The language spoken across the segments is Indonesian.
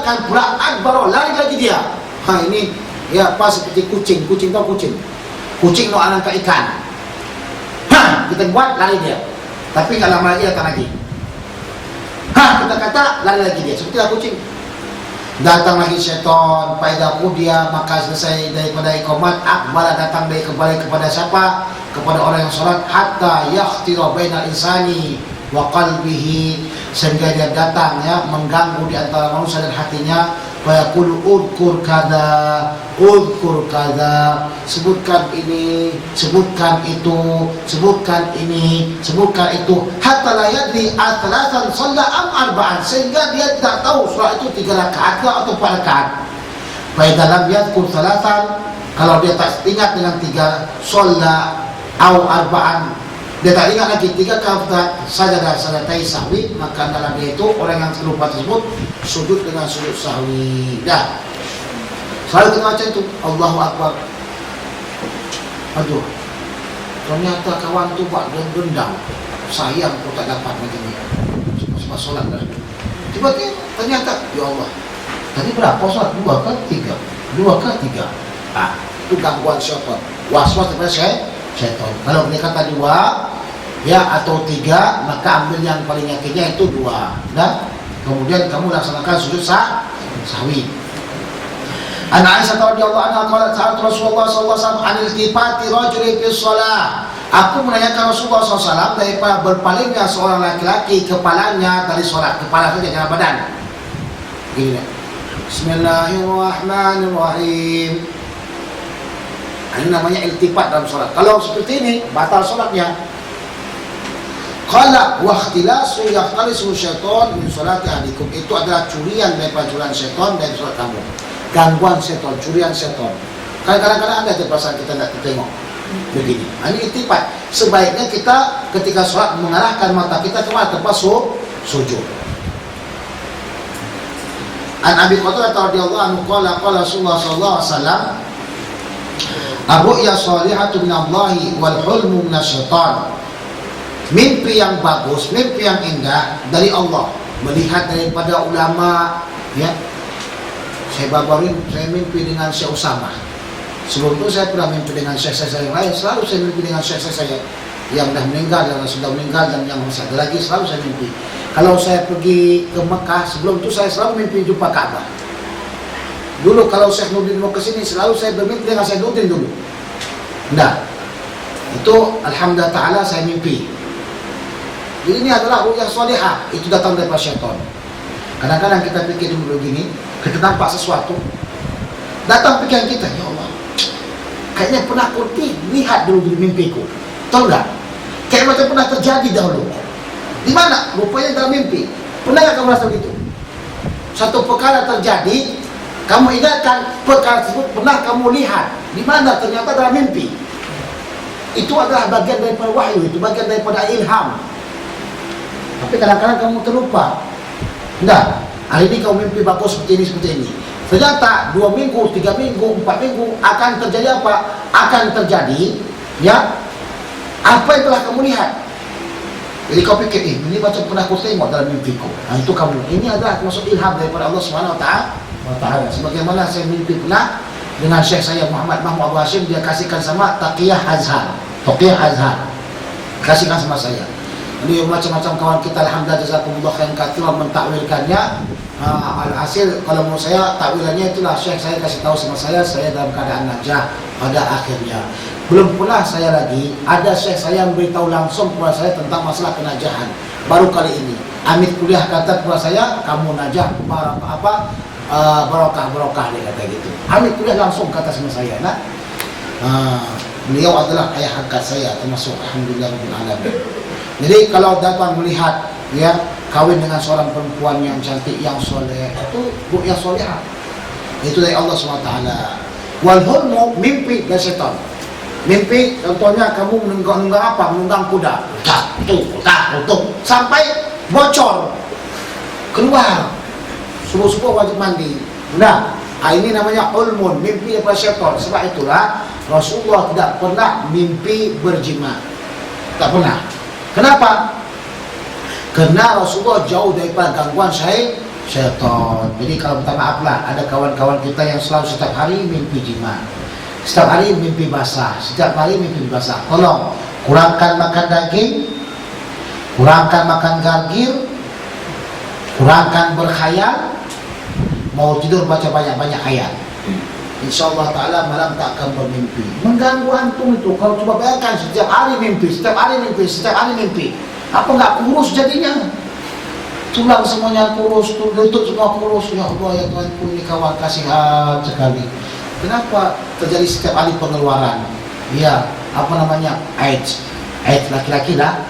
teriakan pula, akbar, lari lagi dia. Ini ya pas seperti kucing tahu kucing no angkat ikan. Kita buat lari dia, tapi nggak lama lagi datang lagi. Kita kata lari lagi dia, seperti kucing. Datang lagi syaitan, faidahu dia, maka selesai daripada iqamat, akbala datang dari kembali kepada siapa? Kepada orang yang salat, hatta yakhtira bainal insani wa qalbihi, sehingga dia datang ya mengganggu di antara manusia dan hatinya. Wa yaqulu udkur kada, sebutkan ini, sebutkan itu, sebutkan ini, sebutkan itu, hatta la yadri atsalatan shalla am arba'an, sehingga dia tidak tahu salat itu 3 rakaat atau 4 rakaat. Fa idza lam yadhkur thalathan, kalau dia tak ingat dengan 3 shalla au arba'an, dia tak ingat lagi 3 kata sajadah sahwi, maka dalam dia itu orang yang terlupa tersebut sujud dengan sujud sahwi. Dah selalu kita baca itu Allahu Akbar. Aduh, ternyata kawan tu buat dendam, sayang kau tak dapat macam ni sebab solat dah. Tiba-tiba ternyata ya Allah, tadi berapa solat? 2 ke 3? 2 ke 3? Itu gangguan syaitan, was-was daripada syaitan. Kalau dia kata 2 ya atau 3, maka ambil yang paling yakinnya itu 2. Dan kemudian kamu laksanakan sujud sahwi. An Aisyah radhiyallahu anha qalat sa'altu Rasulullah sallallahu alaihi wasallam 'anil iltifati rajuli fi shalah. Aku menanyakan Rasulullah SAW daripada berpalingnya seorang laki-laki kepalanya dari solat, kepala saja jangan badan. Gini. Bismillahirrahmanirrahim. Ini namanya iltifat dalam solat. Kalau seperti ini batal solatnya. Qala wa ikhtilasu yahtalisu syaitan min salati ahadikum. Itu adalah curian daripada curian syaitan dari solat kamu. Gangguan syaitan, curian syaitan. Kadang-kadang ada perasaan kita tidak tengok begini. Ini iltifat. Sebaiknya kita ketika solat mengarahkan mata kita ke mana? Tempat sujud. An Abi Qatadah radhiyallahu anhu qala qala Rasulullah sallallahu alaihi wasallam, ar-ru'ya salihatu minallahi wal hulmu minasyaitan. Mimpi yang bagus, mimpi yang indah dari Allah. Melihat daripada ulama, ya. Saya mimpi dengan Syekh Usamah. Sebelum itu saya pernah mimpi dengan Syekh saya yang lain. Selalu saya mimpi dengan Syekh saya yang dah meninggal, yang sudah meninggal, dan yang masih ada lagi. Selalu saya mimpi. Kalau saya pergi ke Mekah, sebelum itu saya selalu mimpi jumpa Ka'bah. Dulu kalau Syekh Nurdin mau ke sini, selalu saya bermimpi dengan Syekh Nurdin dulu. Nah, itu alhamdulillah ta'ala saya mimpi. Ini adalah ru'yah salihah. Itu datang daripada syaitan. Kadang-kadang kita pikir dulu begini, kita nampak sesuatu, datang pikiran kita, ya Allah, kayaknya pernah aku lihat dulu di mimpiku. Tahu nggak? Kayak macam pernah terjadi dahulu. Di mana? Rupanya dalam mimpi. Pernah nggak kamu rasa begitu? Satu perkara terjadi, kamu ingatkan perkara tersebut pernah kamu lihat. Di mana? Ternyata dalam mimpi. Itu adalah bagian daripada wahyu, itu bagian daripada ilham. Tapi kadang-kadang kamu terlupa. Enggak, hari ini kamu mimpi bagus seperti ini. Ternyata 2 minggu, 3 minggu, 4 minggu akan terjadi apa? Akan terjadi, ya, apa yang telah kamu lihat. Jadi kau pikir, ini macam pernah aku tengok dalam mimpiku. Nah, itu kamu. Ini adalah termasuk ilham daripada Allah Subhanahu wa Ta'ala. Sebagaimana saya mimpi pernah dengan Syekh saya Muhammad Mahmud Abu Hashim, dia kasihkan sama Taqiyah Azhar. Kasihkan sama saya. Ini macam-macam kawan kita, alhamdulillah jazakumullah khairan katsiran mentakwilkannya. Alhasil kalau menurut saya takwilannya itulah Syekh saya kasih tahu sama saya dalam keadaan najah pada akhirnya. Belum pernah saya lagi ada Syekh saya memberitahu langsung kepada saya tentang masalah kenajahan. Baru kali ini Amit kuliah kata kepada saya, kamu najah barokah dia kata gitu. Amit kuliah langsung kata sama saya. Beliau adalah ayah angkat saya, termasuk alhamdulillah rabbil alamin. Jadi kalau datang melihat, ya, kawin dengan seorang perempuan yang cantik, yang soleh, itu ru'yah solehah. Itu dari Allah SWT. Wal hulmu, mimpi dan syaitan. Mimpi, contohnya kamu menunggang apa? Menunggang kuda. Tuh, sampai bocor, keluar. Subuh-subuh wajib mandi. Nah, ini namanya hulmun, mimpi daripada syaitan. Sebab itulah Rasulullah tidak pernah mimpi berjima. Tak pernah. Kenapa? Karena Rasulullah jauh daripada gangguan syaitan. Jadi kalau minta maaf lah, ada kawan-kawan kita yang selalu setiap hari mimpi jima, setiap hari mimpi basah, setiap hari mimpi basah. Tolong kurangkan makan daging, kurangkan makan gargir, kurangkan berkhayal, mau tidur baca banyak-banyak ayat. InsyaAllah ta'ala malam tak akan bermimpi. Mengganggu antum itu. Kalau coba bayangkan setiap hari mimpi, setiap hari mimpi, setiap hari mimpi, apa nggak kurus jadinya? Tulang semuanya kurus, lutut semua kurus. Ya Allah ya Tuhanku, ini kawan kasihan sekali. Kenapa terjadi setiap hari pengeluaran? Ya, apa namanya? AIDS laki-laki lah.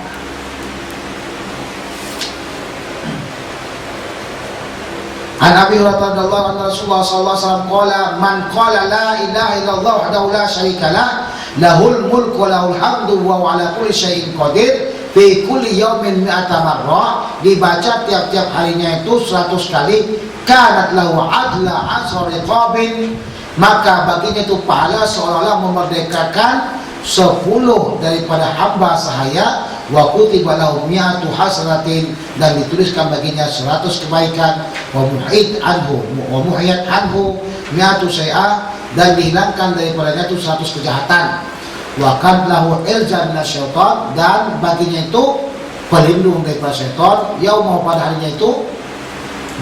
An Abi Hurairah radhiyallahu anhu Rasulullah sallallahu alaihi wasallam qala man qala la ilaha illallah wahdahu la syarika lah lahul mulku wa lahul hamdu wa huwa ala kulli syai'in qadir fi kulli yawmin mi'ata marrah, dibaca tiap-tiap harinya itu 100 kali, kanat lahu adla asra riqabin, maka baginya itu pahala seolah-olah memerdekakan 10 daripada hamba sahaya, wa kutiba lahu mi'atu hasanatin, dan dituliskan baginya 100 kebaikan, wa muhiyat anhu mi'atu syai'ah, dan dihilangkan daripadanya itu 100 kejahatan, wa kad lahu ilzam minasyaitan, dan baginya itu pelindung daripada syaitan, yaumah pada harinya itu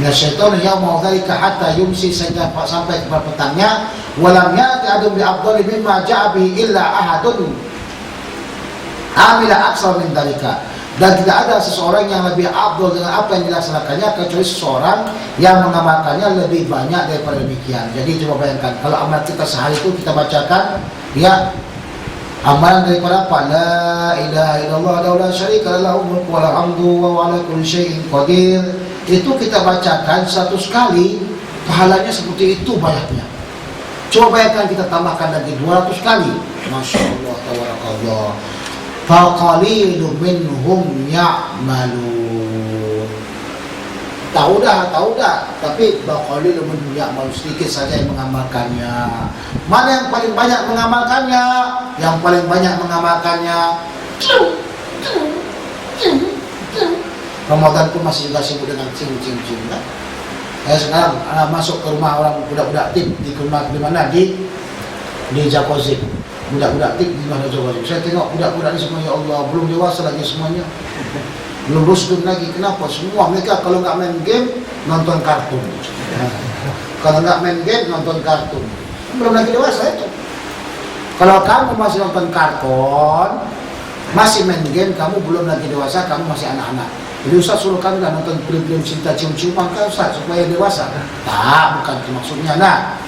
minasyaitan yaumah dzalika hatta yumsi, sehingga sampai kepada petangnya, walam ya'ti adun bi afdali mimma ja'a bihi illa ahadun amila aksar min dzalika, dan tidak ada seseorang yang lebih afdal dengan apa yang dilaksanakannya kecuali seseorang yang mengamalkannya lebih banyak daripada demikian. Jadi coba bayangkan kalau amal kita sehari itu kita bacakan ya amalan daripada apa? La ilaha illallah wa la syarika lahu mulku wa lahul hamdu wa huwa ala kulli syai'in qadir. Itu kita bacakan 100 kali, pahalanya seperti itu banyaknya. Coba bayangkan kita tambahkan lagi 200 kali. Masya Allah, tabarakallah. Faqalilun minhum ya'malun. Tahu dah, tapi faqalilun minhum ya'malun, sedikit saja yang mengamalkannya. Mana yang paling banyak mengamalkannya? Yang paling banyak mengamalkannya Ramadan pun masih juga sibuk dengan cing kan? Sekarang masuk ke rumah orang budak-budak tip di rumah di mana di Jakozib. Budak-budak tip di mana Jakozib. Saya tengok budak-budak ini semua, ya Allah, belum dewasa lagi semuanya. Belum rusdun lagi. Kenapa? Semua mereka kalau nggak main game nonton kartun. Kalau nggak main game nonton kartun. Belum lagi dewasa itu. Kalau kamu masih nonton kartun, masih main game, kamu belum lagi dewasa, kamu masih anak-anak. Jadi Ustaz suruh kamu lah nonton film-film cinta cium-ciuman kan Ustaz supaya dewasa. Tak, bukan itu maksudnya. Nah,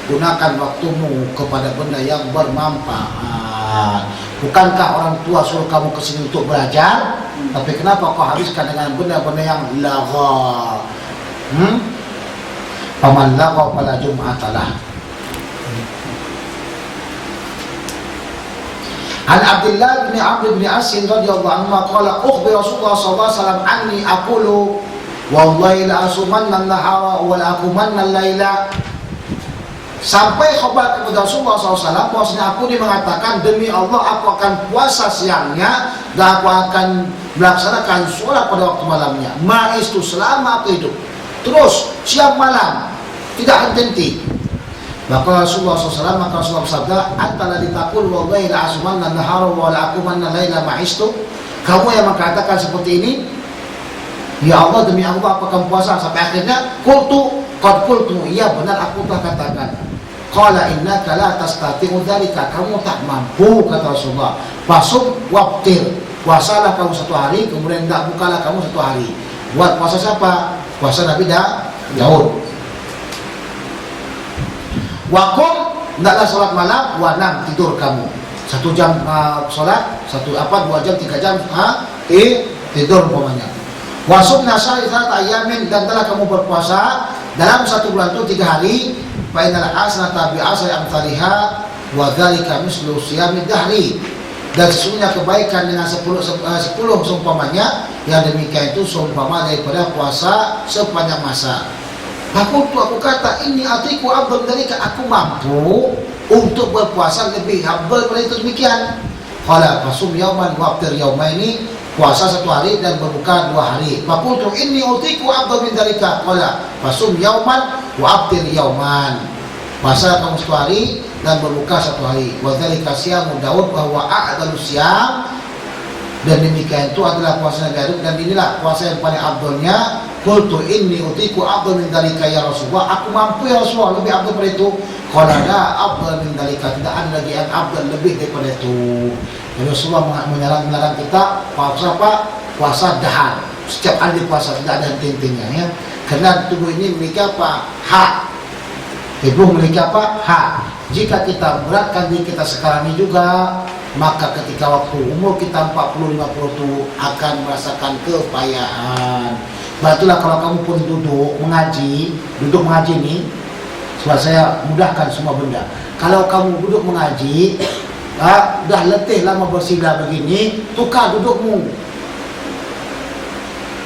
gunakan waktumu kepada benda yang bermanfaat. Bukankah orang tua suruh kamu ke sini untuk belajar? Tapi kenapa kau habiskan dengan benda-benda yang lagha? Paman lagha pada Jum'atalah. An Abdullah bin Amr bin As radhiyallahu anhu qala ukhbir Rasulullah sallallahu alaihi wasallam anni aqulu wallahi la asumanna an-nahara wa la aqumanna al-laila. Sampai khabar kepada Rasulullah SAW bahwasanya aku ini mengatakan, demi Allah aku akan puasa siangnya dan aku akan melaksanakan sholat pada waktu malamnya. Ma'istu, selama aku hidup, terus siang malam tidak henti. Maka Rasulullah SAW, maka Rasulullah bersabda, antara ditakul wallahi la asumanna nahara wa la aqumanna laila ma'istu. Kamu yang mengatakan seperti ini, ya Allah demi Allah aku akan puasa sampai akhirnya qultu qad qultu, iya benar aku telah katakan. Qala innaka la tastati'u dzalika, kamu tak mampu, kata Rasulullah. Fasum waftir, puasalah kamu satu hari, kemudian tidak bukalah kamu satu hari. Buat puasa siapa? Puasa Nabi Daud. Wakum, hendaklah sholat malam, wanam, tidur kamu 1 jam sholat, 2 jam, 3 jam tidur umpamanya. Wasum nasai salat ayamin, dan telah kamu berpuasa dalam 1 bulan itu 3 hari. Fa'inal hasanata bi'asri amsalihha wa dzalika mislu siyamid dahri. Dan sesungguhnya kebaikan dengan 10 seumpamanya, yang demikian itu seumpama daripada puasa sepanjang masa. Aku kata ini atiku abdul dari aku mampu untuk berpuasa lebih abdul daripada itu demikian. Qala fasum yauman wa aftir yaumaini puasa 1 hari dan berbuka 2 hari. Faqultu inni utiku afdal min dzalika, qala fasum yauman wa aftir yauman. Puasa kamu 1 hari dan berbuka 1 hari. Wa dzalika siyamu Daud bahwa a'dalu siyam, dan demikian itu adalah puasa Nabi Daud, dan inilah puasa yang paling afdalnya. Qultu inni utiku afdal min dzalika ya Rasulullah, aku mampu ya Rasulullah lebih afdal daripada itu. Qala la afdal min dzalika, tidak ada lagi yang afdal lebih daripada itu. Jadi Rasulullah melarang kita puasa apa? Puasa dahar. Setiap hari puasa, tidak ada henti-hentinya ya. Karena tubuh ini memiliki apa? Hak. Tubuh memiliki apa? Hak. Jika kita beratkan diri kita sekarang ini juga, maka ketika waktu umur kita 40-50 itu akan merasakan kepayahan. Itulah kalau kamu pun duduk mengaji ini, supaya saya mudahkan semua benda. Kalau kamu duduk mengaji, dah letih lama bersila begini, tukar dudukmu.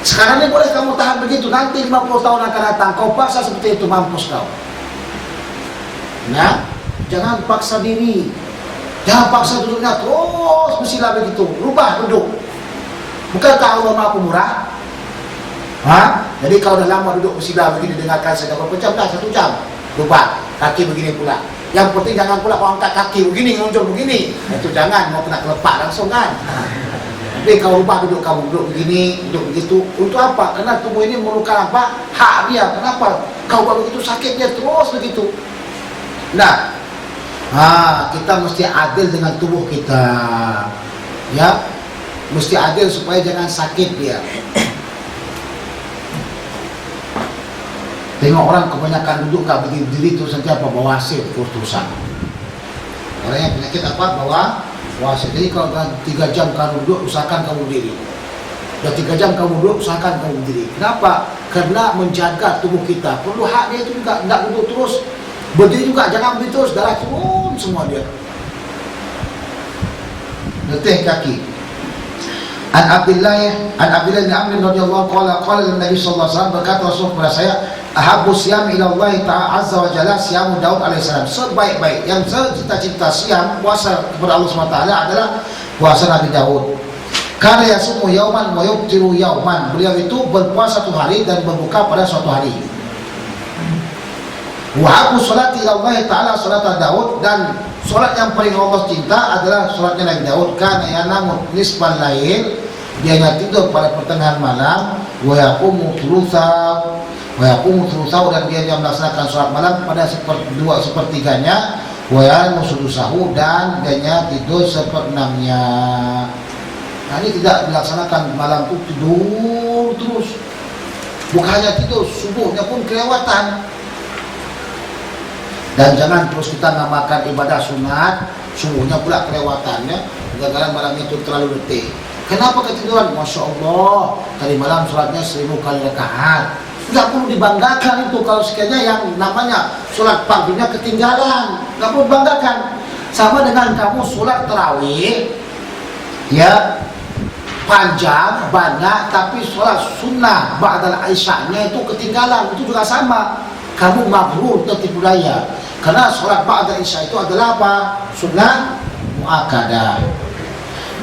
Sekarang ini boleh kamu tahan begitu, nanti 50 tahun akan datang kau paksa seperti itu, mampus kau. Nah, jangan paksa diri, jangan paksa duduknya terus bersila begitu, rubah duduk. Bukankah Allah Maha Pemurah? Jadi kalau dah lama duduk bersila begini, dengarkan saya berapa jam dah, 1 jam, rubah kaki begini pula. Yang penting jangan pula kau angkat kaki begini, ngonjol begini. Itu jangan, mau kena kelepak langsung kan. Tapi kau rubah duduk kamu, duduk begini, duduk begitu. Untuk apa? Karena tubuh ini memerlukan apa? Hak dia. Kenapa? Kau kalau begitu sakitnya terus begitu. Nah, kita mesti adil dengan tubuh kita, ya, mesti adil supaya jangan sakit dia. Tengok orang kebanyakan duduk gak berdiri terus nanti apa? Bawasir terus-terusan. Orang yang penyakit apa? Bawasir. Jadi kalau 3 jam kamu duduk, usahakan kamu berdiri. Udah 3 jam kamu duduk, usahakan kamu berdiri. Kenapa? Karena menjaga tubuh kita perlu hak dia itu juga, tidak duduk terus. Berdiri juga, jangan berdiri terus, darah turun semua dia. Letih kaki. An Abdullah bin Amr radhiyallahu qala Nabi sallallahu alaihi wasallam, berkata Rasul kepada saya, ahabbu siyam ila Allah ta'ala azza wa jalla siyam Daud alaihissalam. Sebaik-baik yang cita-cita siam puasa kepada Allah SWT adalah puasa Nabi Daud. Karena yasumu yauman wa yuftiru yauman. Beliau itu berpuasa 1 hari dan berbuka pada suatu hari. Wa ahabbu salati ila Allah ta'ala salat Daud, dan solat yang paling Allah cinta adalah solatnya Nabi Daud. Karena yanamu nisfal lail, dia tidur pada pertengahan malam, wa yaqumu thulutsahu, dan dia melaksanakan sholat malam pada 2/3-nya, wa yaqumu sudusahu, dan dia tidur 1/6-nya. Nah, ini tidak dilaksanakan malam itu tidur terus. Bukan hanya tidur, subuhnya pun kelewatan. Dan jangan terus kita namakan ibadah sunat, subuhnya pula kelewatannya, gara-gara malam itu terlalu letih. Kenapa ketiduran? Masya Allah, tadi malam sholatnya 1000 kali rakaat. Tidak perlu dibanggakan itu kalau sekiranya yang namanya sholat paginya ketinggalan. Tidak perlu dibanggakan. Sama dengan kamu sholat tarawih, ya, panjang, banyak, tapi sholat sunnah ba'dal aisyahnya itu ketinggalan. Itu juga sama. Kamu mabrur, tertipu daya. Karena sholat ba'dal isya itu adalah apa? Sunnah muakkadah.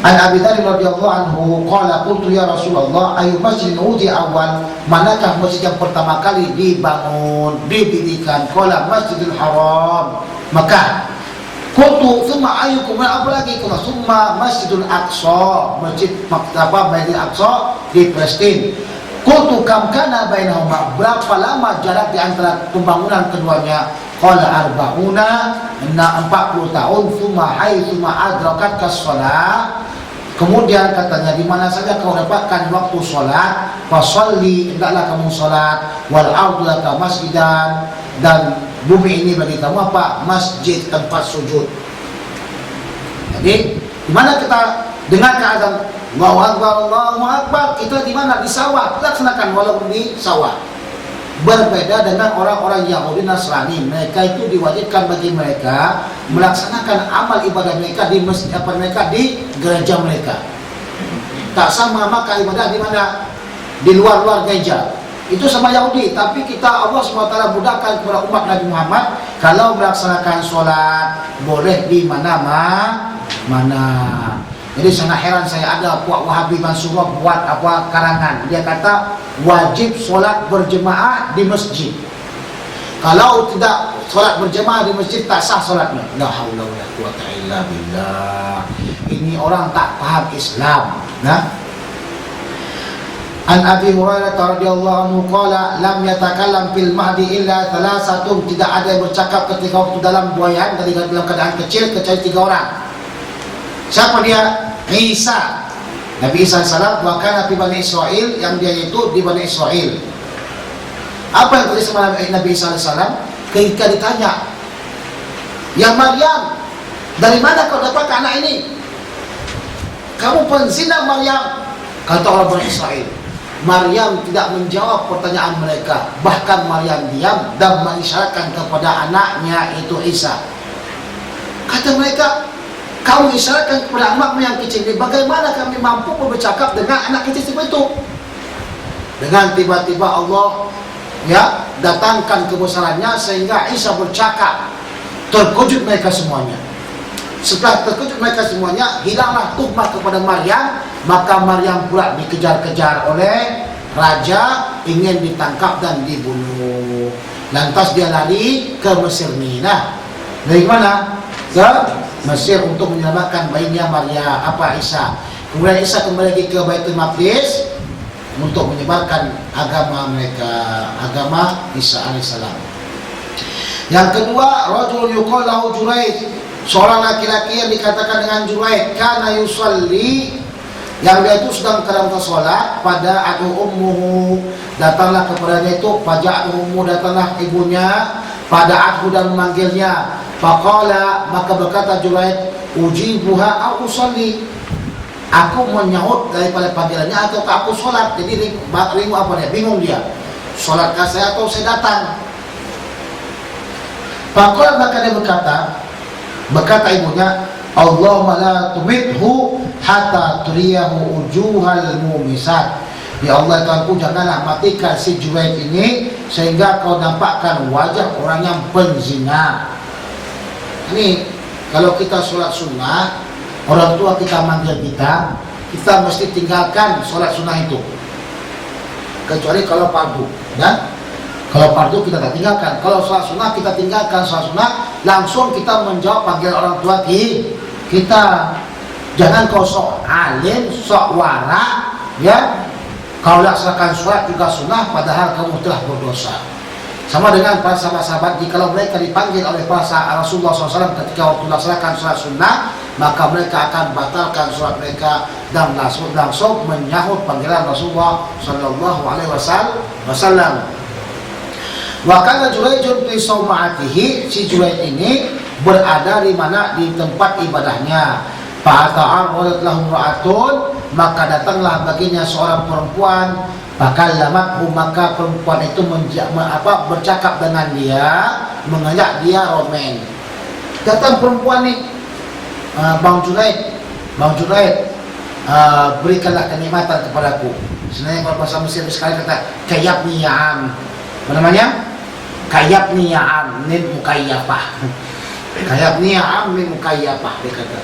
An Abi Dzar radhiyallahu anhu qala qultu ya Rasulullah ayu masjidin wudi'a awal, manakah masjid yang pertama kali dibangun, didirikan? Qala Masjidil Haram, Makkah. Qultu thumma ayyukum, apa lagi? Qala thumma Masjidul Aqsa, masjid Masjidil Aqsa di Palestina. Qultu kam kana bainahuma, berapa lama jarak di antara pembangunan keduanya? Qala arba'una, 40 tahun. Thumma adrakatka shalah, kemudian katanya di mana saja kau dapatkan waktu sholat, fasalli, hendaklah kamu sholat, wal ardu laka masjidan, dan bumi ini bagi kamu apa? Masjid, tempat sujud. Jadi di mana kita dengarkan azan Allahu Akbar, Allahu Akbar, kita di mana? Di sawah, laksanakan walaupun di sawah. Berbeda dengan orang-orang Yahudi Nasrani, mereka itu diwajibkan bagi mereka melaksanakan amal ibadah mereka di masjid, mereka di gereja mereka. Tak sama maka ibadah di mana? Di luar gereja. Itu sama Yahudi, tapi kita Allah SWT mudahkan kepada umat Nabi Muhammad kalau melaksanakan sholat boleh di mana-mana. Jadi sangat heran saya, ada Puak Wahabi Mansurah buat apa karangan. Dia kata wajib solat berjemaah di masjid. Kalau tidak solat berjemaah di masjid tak sah solatnya. La haula wala quwata illa billah. Ini orang tak paham Islam. Nah, An Abi Hurairah radhiyallahu anhu qala lam yatakallam fil mahdi illa thalathatun, tidak ada yang bercakap ketika waktu dalam buayan, ketika dalam keadaan kecil kecuali 3 orang. Siapa dia? Isa. Nabi Isa alaihissalam wa kana fi Bani Israil, yang dia itu di Bani Israil. Apa yang terjadi sama Nabi Isa alaihissalam? Ketika ditanya, "Ya Maryam, dari mana kau dapat anak ini? Kamu penzina Maryam." Kata orang Bani Israil. Maryam tidak menjawab pertanyaan mereka. Bahkan Maryam diam dan mengisyaratkan kepada anaknya itu Isa. Kata mereka, kamu isyaratkan kepada anakmu yang kecil ini, bagaimana kami mampu bercakap dengan anak kecil seperti itu? Dengan tiba-tiba Allah datangkan kebesarannya sehingga Isa bercakap. Terkejut mereka semuanya. Setelah terkejut mereka semuanya, hilanglah tuhmah kepada Maryam. Maka Maryam pula dikejar-kejar oleh raja, ingin ditangkap dan dibunuh. Lantas dia lari ke Mesir. Nah, dari mana? Ke Mesir untuk menyelamatkan bayinya Isa. Kemudian Isa kembali lagi ke Baitul Maqdis untuk menyebarkan agama mereka, agama Isa alaihissalam. Yang kedua, rajul yuqal lahu Juraid, seorang laki-laki yang dikatakan dengan Juraid, kana yusalli, yang dia itu sedang dalam salat, pada adu ummuhu, datanglah kepadanya itu, pada adu ummu, datanglah ibunya, pada adu dan memanggilnya. Faqala, maka berkata Juraid, ujibuha au usalli, aku menyahut daripada panggilannya atau aku solat. Jadi bingung dia, solatkah saya atau saya datang? Faqala, maka dia berkata ibunya, Allahumma la tumithu hatta turiyahu ujuhal mumisat. Ya Allah Tuhanku, janganlah matikan si Juraid ini sehingga kau nampakkan wajah orang yang penzina. Ini kalau kita sholat sunnah, orang tua kita manggil kita mesti tinggalkan sholat sunnah itu. Kecuali kalau fardu, ya. Kalau fardu kita tak tinggalkan. Kalau sholat sunnah kita tinggalkan sholat sunnah, langsung kita menjawab panggilan orang tua kita. Jangan kau sok alim, sok wara, ya. Kau laksanakan sholat juga sunnah, padahal kamu telah berdosa. Sama dengan para sahabat-sahabat, jika mereka dipanggil oleh para Rasulullah SAW ketika waktu melaksanakan sholat sunnah, maka mereka akan batalkan sholat mereka dan langsung menyahut panggilan Rasulullah SAW. Wa kana Juraijun fi saumatihi, si Juraid ini berada di mana? Di tempat ibadahnya. Fa'ata'arwadat lahum ra'atun, maka datanglah baginya seorang perempuan. Fakallamathu, maka perempuan itu bercakap dengan dia, mengajak dia romen. Datang perempuan ni, Bang Junaid, berikanlah kenikmatan kepadaku. Sebenarnya kalau bahasa Mesir sekali kata kayab niyam. Apa namanya? Kayab niyam min mukayyafah. Kayab niyam min mukayyafah, dia kata.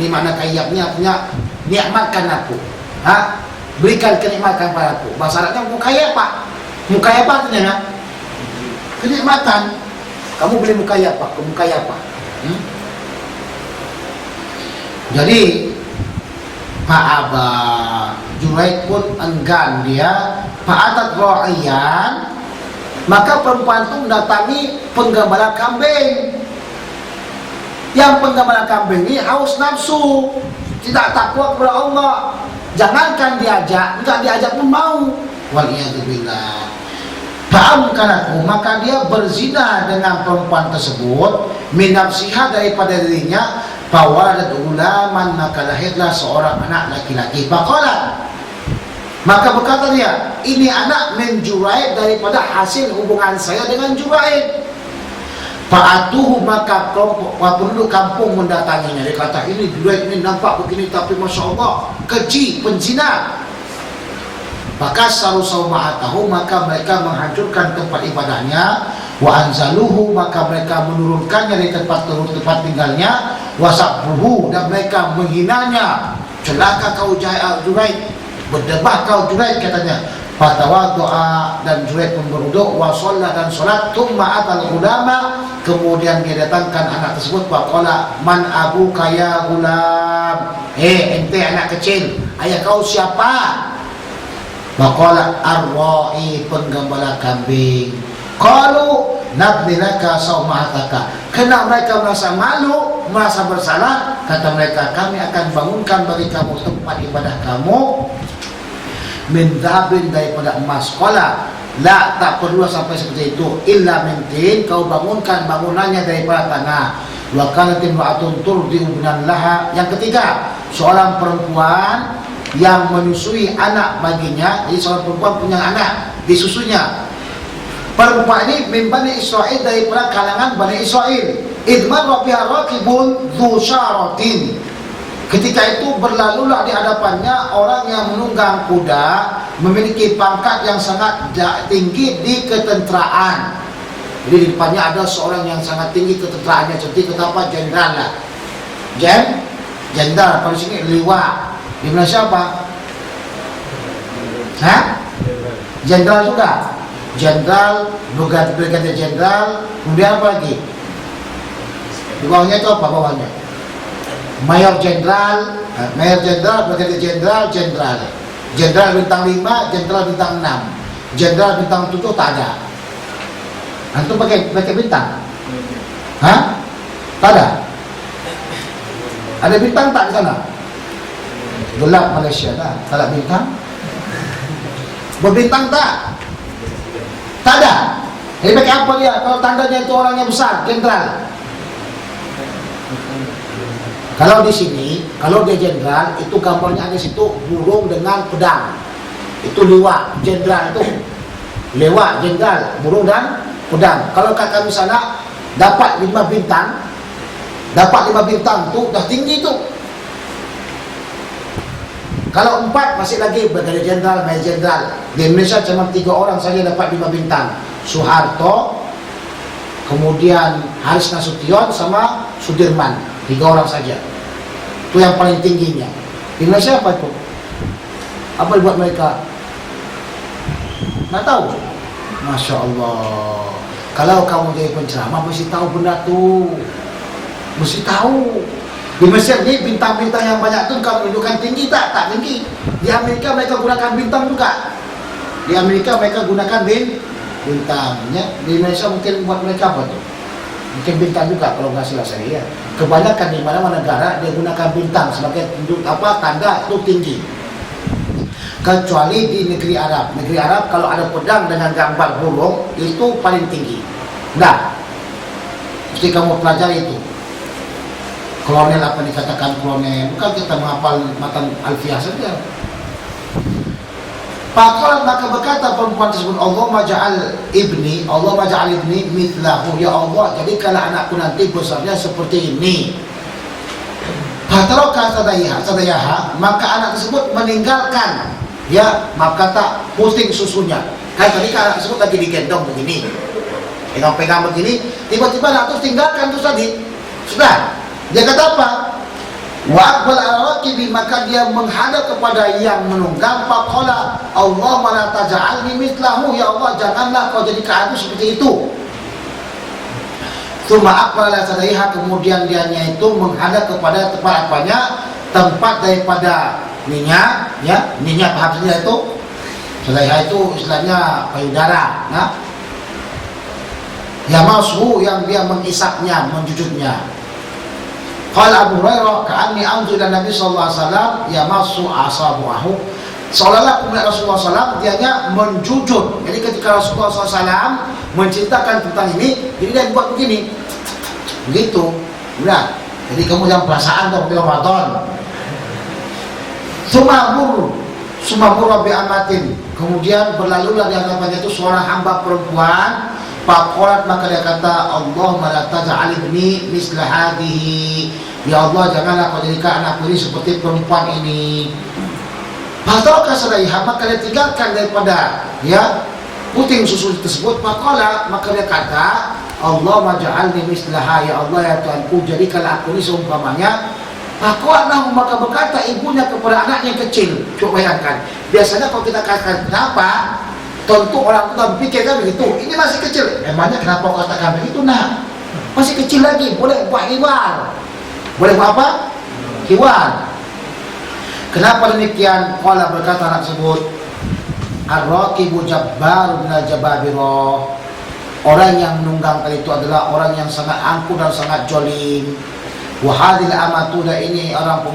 Ini makna kayabnya, artinya nikmatkan aku. Berikan kenikmatan padaku. Bahasa Arabnya mukayafah. Mukayafah artinya kenikmatan. Kamu beli mukayafah, Jadi Pak Abah Juraid pun enggan dia. Fa'atat ra'iyan, maka perempuan itu mendatangi penggembala kambing. Yang penggembala kambing ini haus nafsu, tidak takwa kepada Allah. Jangankan diajak, enggak diajak pun mau. Waliyadzubillah. Fa'amkanathu, maka dia berzina dengan perempuan tersebut, min nafsiha, daripada dirinya. Fawaladat ulaman, maka lahirlah seorang anak laki-laki. Faqala, maka berkata dia, ini anak min Juraid, daripada hasil hubungan saya dengan Juraid. Fa'atuhu, maka penduduk kampung mendatanginya. Dia kata, ini Juraid ini nampak begini, tapi Masya Allah, keji, penzina. Maka saru sauma'atahu, maka mereka menghancurkan tempat ibadahnya. Wa anzaluhu, maka mereka menurunkannya dari tempat tinggalnya. Wasabbuhu, dan mereka menghinanya. Celaka kau Juraid, berdebah kau Juraid katanya. Fatawaddu'a, dan Juraid pun berwudu, wa shalla, dan salat. Tsumma atal ulama, kemudian dia datangkan anak tersebut. Faqala man abuka ya gulam, ente anak kecil, ayah kau siapa? Faqala ar-ra'i, penggembala kambing. Qalu nabni laka sawma'ataka, karena mereka merasa malu, merasa bersalah, kata mereka, kami akan bangunkan bagi kamu tempat ibadah kamu min dhabin, daripada emas. Qala la, tak perlu sampai seperti itu, illa min tin, kau bangunkan bangunannya daripada tanah. Wa kanat imra'atun turdi'u ibnan laha, yang ketiga, seorang perempuan yang menyusui anak baginya. Jadi seorang perempuan punya anak, disusunya. Perempuan ini min Bani Israel, daripada kalangan Bani Israel. Idman wa biha raqibun dzu syaratin, ketika itu berlalulah di hadapannya orang yang menunggang kuda, memiliki pangkat yang sangat tinggi di ketenteraan. Jadi di depannya ada seorang yang sangat tinggi ketenteraannya, seperti kata apa, jenderal lah. Jenderal, pada sini liwa. Di Malaysia apa? Hah? Jenderal juga. Jenderal, brigadier jenderal, kemudian apa lagi? Di bawahnya itu apa bawahnya? Mayor jenderal, brigadier jenderal, jenderal bintang 5, jenderal bintang 6, jenderal bintang 7 tak ada. Antum pakai bintang? Hah? Tak ada. Ada bintang tak di sana? Gelap Malaysia dah, tak ada bintang. Berbintang tak? Tak ada. Jadi pakai apa dia? Kalau tandanya itu orangnya besar, jenderal. Kalau di sini, kalau dia jenderal, itu gambarnya ada situ burung dengan pedang. Itu liwa jenderal itu. Liwa jenderal, burung dan pedang. Kalau kat kami sana dapat 5 bintang, itu dah tinggi tu. Kalau 4 masih lagi brigadier jenderal, mayor jenderal. Di Indonesia cuma 3 orang saja dapat 5 bintang. Soeharto, kemudian Haris Nasution sama Sudirman. 3 orang saja. Itu yang paling tingginya. Di Indonesia apa itu? Apa dibuat mereka? Nggak tahu. Masya Allah. Kalau kamu jadi penceramah mesti tahu benda tu. Mesti tahu. Di Mesir ni bintang-bintang yang banyak tu kamu tunjukkan tinggi tak? Tak tinggi. Di Amerika mereka gunakan bintang juga. Di Amerika mereka gunakan bintangnya. Di Indonesia mungkin buat mereka apa tu? Mungkin bintang juga kalau nggak salah saya. Kebanyakan di mana-mana negara dia gunakan bintang sebagai tanda itu tinggi. Kecuali di negeri Arab. Negeri Arab kalau ada pedang dengan gambar burung itu paling tinggi. Nah, mesti kamu pelajari itu. Kolonel apa dikatakan kolonel? Bukan kita menghafal matan alfiah saja. Faqalat, maka berkata perempuan tersebut, Allah maja'al ibni mithlahu, ya Allah jadikanlah anakku nanti besarnya seperti ini. Fataraka sadayaha, maka anak tersebut meninggalkan, ya, maka tak pusing susunya. Kan tadi anak tersebut lagi digendong begini, pegang begini, tiba-tiba anak itu tinggalkan tu tadi. Sudah, dia kata apa? Wa aqbal al-raqibi, maka dia menghadap kepada yang menunggang. Faqala Allahumma la taj'alni mithlahu, ya Allah janganlah kau jadikan aku seperti itu. Tsumma aqbala sadaiha, kemudian dianya itu menghadap kepada tempat apanya? Tempat daripada minyak, ya, minyak paham saja itu. Sadaiha itu istilahnya payudara, nah. Ya mashu, yang dia mengisapnya, menjujutnya. Qala Abu Hurairah, ka'anni anzu ila Nabi sallallahu alaihi wasallam yamassu asabuhu. Seolah-olah kemudian Rasulullah SAW dianya menjujut. Jadi ketika Rasulullah SAW menceritakan tentang ini, jadi dia buat begini, begitu. Udah. Jadi kamu yang perasaan tuh di Ramadan. Sumabur Rabbi amatin. Kemudian berlalulah di hadapannya itu seorang hamba perempuan. Faqalat, maka dia kata, Allahumma la taj'al ibni misla hadhihi, ya Allah janganlah kau jadikan anakku ini seperti perempuan ini. Fataraka sadaiha, maka dia tinggalkan daripada, ya, puting susu tersebut, maka dia kata, Allah maj'alni mislaha, ya Allah ya Tuhanku, jadikanlah aku ini seumpamanya. Maka berkata ibunya kepada anaknya kecil. Coba bayangkan, biasanya kalau kita katakan kenapa, tentu orang tua berpikirkan begitu, ini masih kecil. Emangnya kenapa kau katakan begitu? Nah, masih kecil lagi, boleh buat hiwar. Boleh buat apa? Hiwar. Kenapa demikian? Qala berkata anak tersebut, Ar-raqibu jabbar minal jababirah. Orang yang menunggang tadi itu adalah orang yang sangat angkuh dan sangat jolim. Wa hadhil amatu, ini orang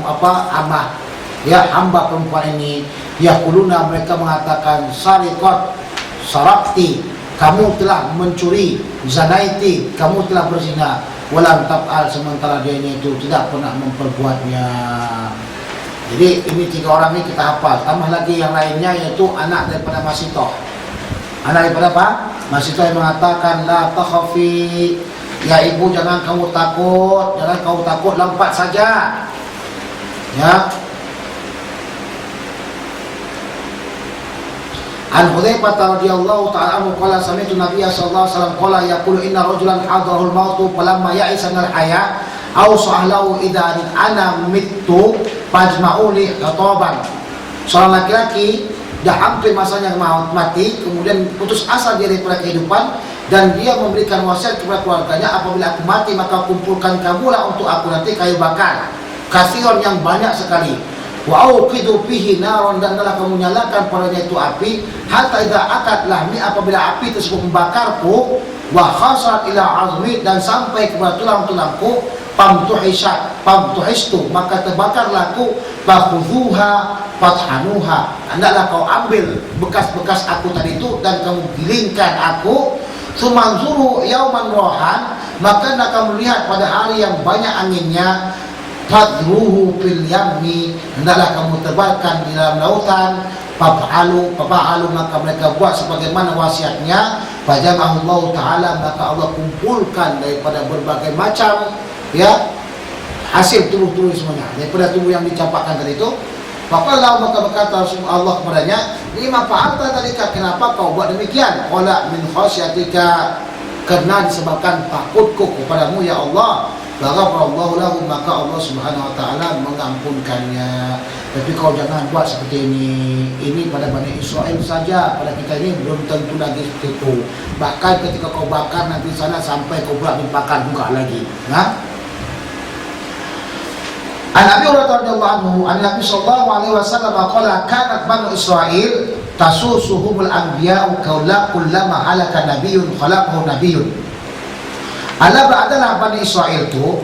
amah, ya, hamba perempuan ini, yaquluna, mereka mengatakan, sariqat, sarakti, kamu telah mencuri, zanaiti, kamu telah berzina, walam tab'al, sementara dia ini itu tidak pernah memperbuatnya. Jadi ini 3 orang ini kita hafal. Tambah lagi yang lainnya, yaitu anak daripada Masitoh. Anak daripada apa? Masitoh yang mengatakan, la takhafi, ya ibu jangan kamu takut, lompat saja. Ya. An Hudzaifah radhiyallahu ta'ala anhu qala sami'tu Nabiy sallallahu alaihi wasallam qala yaqulu inna rajulan hadarul mautu falamma ya'isa minal haya aw sa'alahu idza ana mittu fajma'u li khataban. Seorang laki-laki dah hampir masanya mati, kemudian putus asa dia daripada kehidupan, dan dia memberikan wasiat kepada keluarganya, apabila aku mati maka kumpulkan kamulah untuk aku nanti kayu bakar kasiron yang banyak sekali, wa auqidu fihi naron, dan telah kamu nyalakan padanya itu api, hatta idza akat lahmi, apabila api tersebut membakarku, wa khasat ila azmi, dan sampai kepada tulang-tulangku, pamtuhistu, maka terbakarlah aku, fakhudhuha fathanuha, hendaklah kau ambil bekas-bekas aku tadi itu dan kamu gilingkan aku, sumanzuru yauman rohan, maka hendaklah kamu lihat pada hari yang banyak anginnya, fadruhu fil yammi, hendaklah kamu tebarkan di dalam lautan, fa'alu, maka mereka buat sebagaimana wasiatnya, fajama'allah ta'ala, maka Allah kumpulkan daripada berbagai macam, ya, hasil tubuh-tubuh semuanya daripada tubuh yang dicampakkan tadi itu. Maka berkata Allah kepadanya, lima fa'alta tadika, kenapa kau buat demikian? Qala min khasyatika, karena disebabkan takutku kepadamu ya Allah. Ghafarallahu lahu, maka Allah Subhanahu wa taala mengampunkannya. Tapi kau jangan buat seperti ini pada Bani Israel saja, pada kita ini belum tentu lagi seperti itu. Bahkan ketika kau bakar nanti sana sampai kau pula dibakar juga lagi. Nah, An Abi Hurairah radhiyallahu anhu, an Nabi sallallahu alaihi wasallam qala kanat Banu Israil tasusuhumul anbiya'u kullama halaka nabiyyun khalaqahu nabiyyun. Adalah Bani Israil itu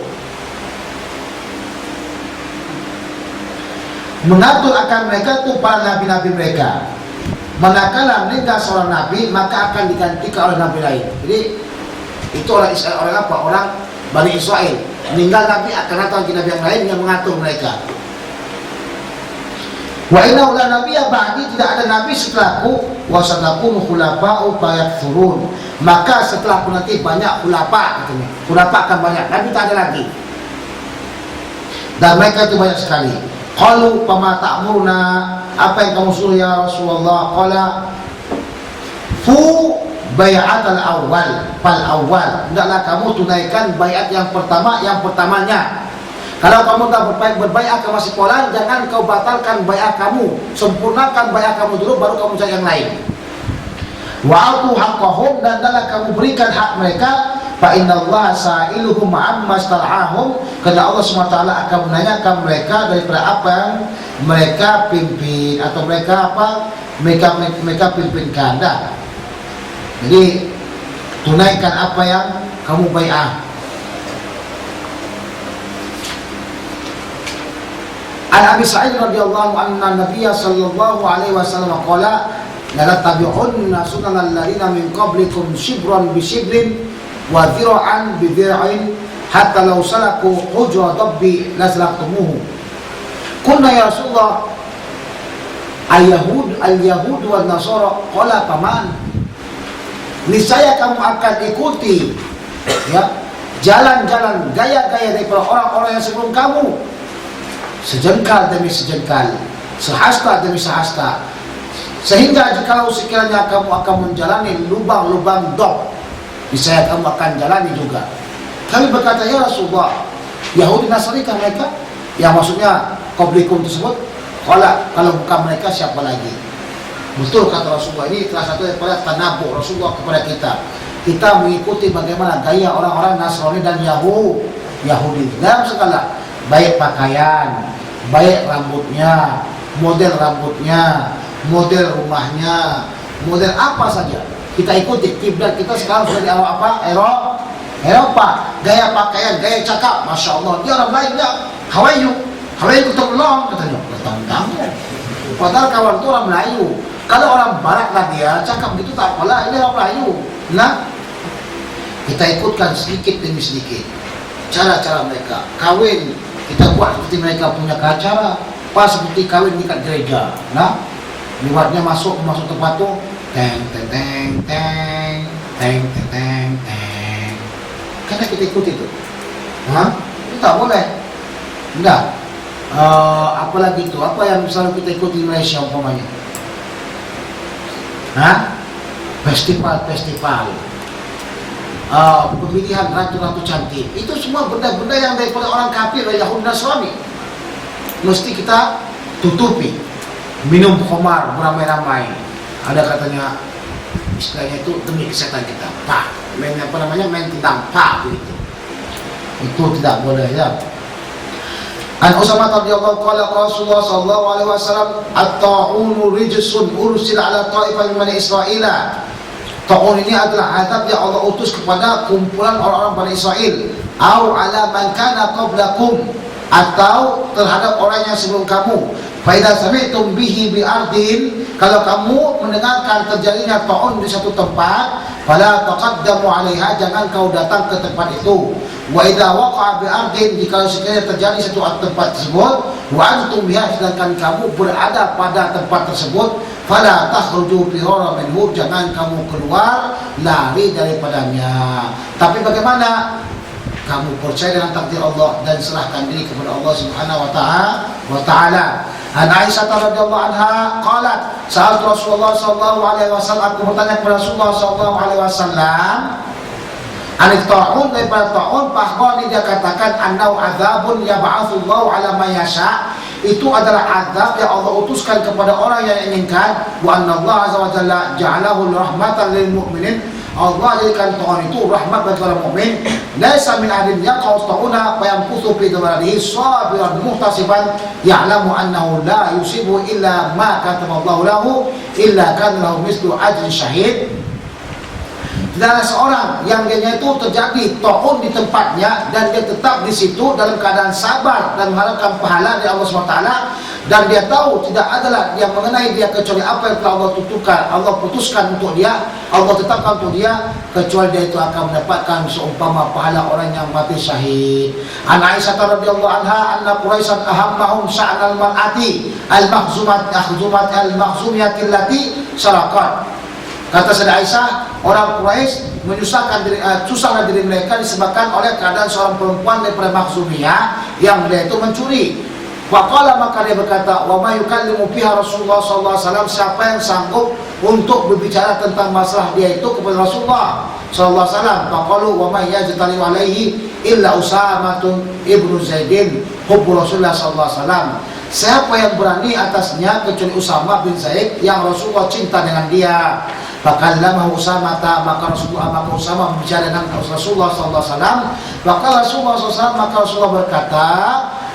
mengatur akan mereka itu para nabi-nabi mereka. Manakala meninggal seorang nabi, maka akan digantikan oleh nabi lain. Jadi itu orang Israel, orang apa? Orang Bani Israel. Meninggal nabi, akan datang nabi yang lain yang mengatur mereka. Wa inna la nabiyya ba'di, tidak ada nabi setelahku, wa sadaqu khulafa'u fayakthurun, maka setelahku nanti banyak khulafa, katanya. Khulafa akan banyak, nabi tak ada lagi. Dan mereka itu banyak sekali. Qalu fama ta'muruna, apa yang kamu suruh ya Rasulullah? Qala fu bai'atal awal fal awal, hendaklah kamu tunaikan baiat yang pertamanya. Kalau kamu tak berbaiat ke masih polan, jangan kau batalkan baiat kamu, sempurnakan baiat kamu dulu, baru kamu cari yang lain. Wa'atu haqqahum, dan hendaklah kamu berikan hak mereka. Fa innallaha sa'iluhum amma star'ahum, karena Allah SWT akan menanyakan mereka daripada apa yang mereka pimpin, atau mereka pimpinkan. Jadi tunaikan apa yang kamu baiat. An Abi Sa'id radhiyallahu anhu anna Nabiy sallallahu alaihi wasallam qala la tabi'unna sunanal ladzina min qablikum shibran bi shibrin wa dhira'an bi dhira'in hatta law salaku hujra dabbi laslaktumuhu. Qulna ya Rasulullah al-yahud wal nasara, qala faman, niscaya kamu akan ikuti, ya, jalan-jalan, gaya-gaya daripada orang-orang yang sebelum kamu, sejengkal demi sejengkal, sehasta demi sehasta, Sehingga jikalau sekiranya kamu akan menjalani lubang-lubang dok, niscaya kamu akan jalani juga. Kami berkata, ya Rasulullah, Yahudi Nasrani kan mereka? Yang maksudnya qablikum tersebut. Kalau bukan mereka siapa lagi? Betul kata Rasulullah, ini salah satu daripada tanabuh Rasulullah kepada kita. Kita mengikuti bagaimana gaya orang-orang Nasrani dan Yahudi dalam segala, baik pakaian, baik rambutnya, model rambutnya, model rumahnya, model apa saja kita ikuti. Kiblat kita sekarang sudah di Eropa. Gaya pakaian, gaya cakap, masya Allah. Dia orang lain, dia how are you ketemu long, katanya bertahun-tahun. Padahal kawan itu orang Melayu. Kalau orang Barat lah dia cakap gitu tak apalah, ini orang Melayu. Nah, kita ikutkan sedikit demi sedikit cara-cara mereka. Kawin kita buat seperti mereka punya cara, pas seperti kawin di gereja. Nah, luarnya masuk tempat tuh, teng teng teng teng teng teng teng teng. Karena kita ikut itu. Hah? Itu tak boleh. Enggak. Apalagi itu, apa yang selalu kita ikuti di Malaysia umpamanya? Hah? Festival pemilihan ratu-ratu cantik. Itu semua benda-benda yang daripada orang kafir, Yahudi Nasrani. Mesti kita tutupi. Minum khamar beramai-ramai. Ada katanya, istilahnya itu demi kesehatan kita. Main tentang begitu. Itu tidak boleh ya. An Usamah radhiyallahu qala Rasulullah sallallahu alaihi wasallam at-ta'unu rijsun ursila ala ta'ifah min Israila. Ta'un ini adalah azab yang Allah utus kepada kumpulan orang-orang Bani Israel, au ala man kana qablakum, atau terhadap orang yang sebelum kamu. Fa idza sami'tum bihi bi ardin, kalau kamu mendengarkan terjadinya ta'un di satu tempat, fala taqaddamu 'alaiha, jangan kau datang ke tempat itu. Wa idza waqa'a bi ardin, jika sekiranya terjadi satu tempat tersebut, wa antum biha, sedangkan kamu berada pada tempat tersebut, fala takhruju firara minhu, jangan kamu keluar lari daripadanya. Tapi bagaimana? Kamu percaya dengan takdir Allah dan serahkan diri kepada Allah Subhanahu wa taala. An Aisyah radhiyallahu anha qalat, sa'altu Rasulullah sallallahu alaihi wasallam, aku bertanya kepada Rasulullah sallallahu alaihi wasallam, anit ta'un, daripada ta'un, bahwa dia katakan annau adzabun yab'atsullahu ala man yasha, itu adalah azab yang Allah utuskan kepada orang yang inginkan. Wa anna Allah azza wa jalla ja'alahu rahmatan lil mu'minin, Allah jadikan ta'un itu rahmat bagi orang mukmin. Laisa min ahadin yaqau ta'una fa yamkuthu fi dawarihi sabiran muhtasiban ya'lamu annahu la yusibu illa ma kataballahu lahu illa kana lahu mislu ajri syahid. Tidak ada seorang yang dia itu terjadi ta'un di tempatnya dan dia tetap di situ dalam keadaan sabar dan mengharapkan pahala dari Allah SWT, dan dia tahu tidak adalah yang mengenai dia kecuali apa yang telah Allah putuskan untuk dia, Allah tetapkan untuk dia, kecuali dia itu akan mendapatkan seumpama pahala orang yang mati syahid. An Aisyah radhiyallahu anha anna Quraisyan ahammahum sya'nal mar'ati al-mahzumat al-mahzumiyati allati saraqat. Kata Sayyidah Aisyah, orang Quraisy susahlah diri mereka disebabkan oleh keadaan seorang perempuan daripada Makhzumiyah yang dia itu mencuri. Waqala, maka dia berkata, wa ma yukallimu fiha Rasulullah sallallahu alaihi wasallam, siapa yang sanggup untuk berbicara tentang masalah dia itu kepada Rasulullah sallallahu alaihi wasallam. Faqalu wa ma yajtali alaihi illa Usamah ibnu Zaidin hubbu Rasulullah sallallahu alaihi wasallam. Siapa yang berani atasnya kecuali Usamah bin Zaid yang Rasulullah cinta dengan dia. Fakallamahu Usamah, maka Usamah berbicara dengan Rasulullah sallallahu alaihi wasallam. Maka Rasulullah sallallahu alaihi wasallam, maka Rasulullah berkata,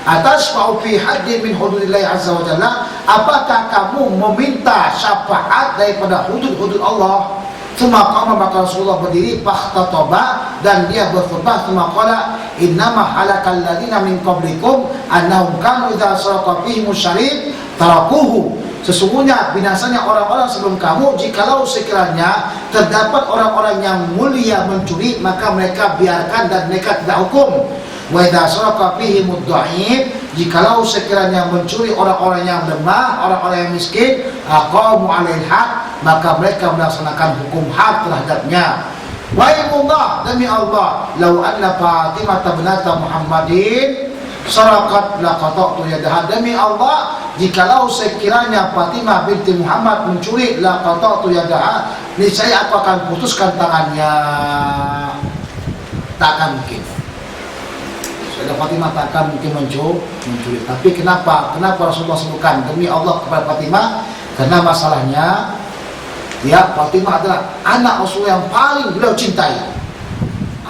atasma'u fi haddin min hududillah azza wa jalla, apakah kamu meminta syafaat daripada hudud-hudud Allah? Tsumma qama, maka Rasulullah berdiri, fakhtaba, dan dia berkhutbah, tsumma qala innama halakal ladzina min qablikum annahum kanu idza saraqa fihim syarif tarakuhu. Sesungguhnya binasanya orang-orang sebelum kamu, jikalau sekiranya terdapat orang-orang yang mulia mencuri, maka mereka biarkan dan mereka tidak hukum. Wa idza saraqa fihim ad-dha'if, jikalau sekiranya mencuri orang-orang yang lemah, orang-orang yang miskin, aqamu 'alail haq, maka mereka melaksanakan hukum hak terhadapnya. Wa illallah, demi Allah, lau anna Fatimah binata Muhammadin, Sarakat laqata'tu yadaha, demi Allah jikalau sekiranya Fatimah binti Muhammad mencuri, laqata'tu yadaha, niscaya aku akan putuskan tangannya. Takkan mungkin Sayyidah Fatimah takkan mungkin mencuri. Tapi kenapa Rasulullah sebutkan demi Allah kepada Fatimah? Karena masalahnya ya, Fatimah adalah anak Rasulullah yang paling beliau cintai.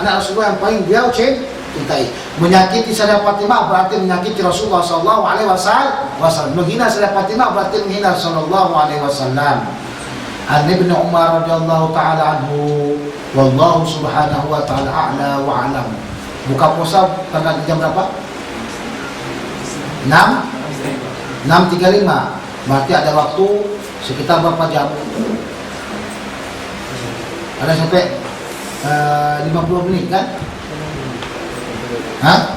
Anak Rasulullah yang paling beliau cintai. Menyakiti Sayyidah Fatimah berarti menyakiti Rasulullah sallallahu alaihi wasallam. Menghina Sayyidah Fatimah berarti menghina sallallahu alaihi wasallam. An Ibnu Umar radhiyallahu taala anhu, wallahu subhanahu wa taala a'la wa a'lam. Buka puasa tanggal jam berapa? 6.35. Berarti ada waktu sekitar berapa jam? Ada sampai 50 menit kan? Hah?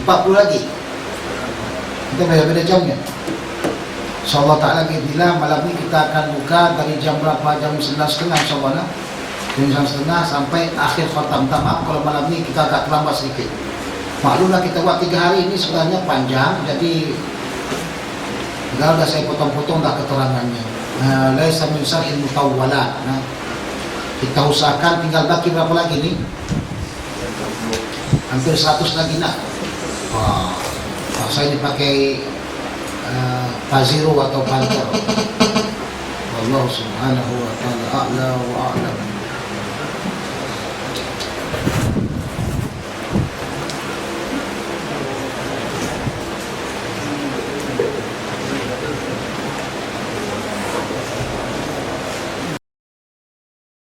40 lagi. Kita beda-beda jamnya. InsyaAllah ta'ala bila malam ini kita akan buka dari jam berapa? Jam 9.30 insyaAllah. Jam 9.30 sampai akhir khatam. Maaf kalau malam ini kita agak terlambat sedikit. Maklumlah kita buat 3 hari ini sebenarnya panjang. Jadi sudah saya potong-potong dah keterangannya. Laisa min syar'il mutawwalat. Kita usahakan tinggal baki berapa lagi nih? Hampir 100 lagi nak. Saya dipakai Paziro atau Panther. Allah subhanahu wa ta'ala a'la wa a'lam.